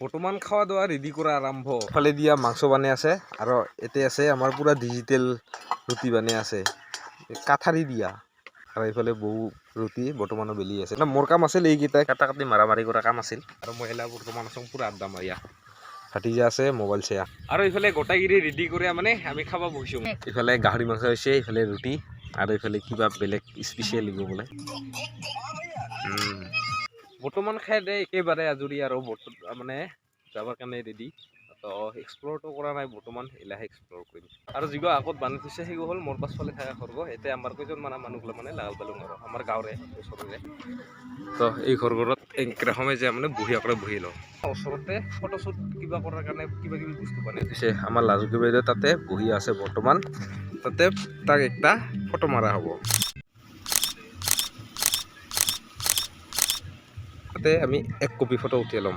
বৰ্তমান খাওয়া দাওয়া রেডি করা আরম্ভ ফালে দিয়া মাংস বানাই আছে আর এতে আছে আমার পুরা ডিজিটাল রুটি বানাই আছে কাঠারি দিয়া আর এইফালে বহু রুটি বর্তমানে বেলি আছে না মোর কাম আছিল এইকেইটা কাটা কাটি মারামারি করা কাম আছিল আর মহিলা বর্তমান আছো পুরা আড্ডা মারিয়া ভাটিজা আছে মোবাইল চায়া আর এইফালে গোটাগিরি রেডি করে মানে আমি খাবা বহিছো এইফালে গাহৰি মাংস হৈছে এইফালে ৰুটি আৰ এইফালে কিবা বেলেগ স্পেশাল লিব বলে বৰ্তমান খাই দে একেবাৰে আজৰি আৰু মানে যাবৰ কাৰণে ৰেডি তো এক্সপ্ল'ৰটো কৰা নাই বৰ্তমান এলাহে এক্সপ্ল'ৰ কৰিম আৰু যিগো আগত বান্ধি থৈছে সেইগো হ'ল মোৰ পাছফালে থকা ঘৰগ এতিয়া আমাৰ কেইজনমান মানুহগুলো মানে লাগাল পালোঁ আৰু আমাৰ গাঁৱৰে ওচৰৰে তো এই ঘৰঘৰত একৰাসমে যে মানে বহি অকলে বহি লওঁ ওচৰতে ফটোশ্বুট কিবা কৰাৰ কাৰণে কিবা কিবি বস্তু বানাই থৈছে আমাৰ লাজুকী বাইদেউ তাতে বহি আছে বৰ্তমান তাতে তাক একটা ফটো মাৰা হ'ব তাতে আমি এক কপি ফটো উঠিয়াই ল'ম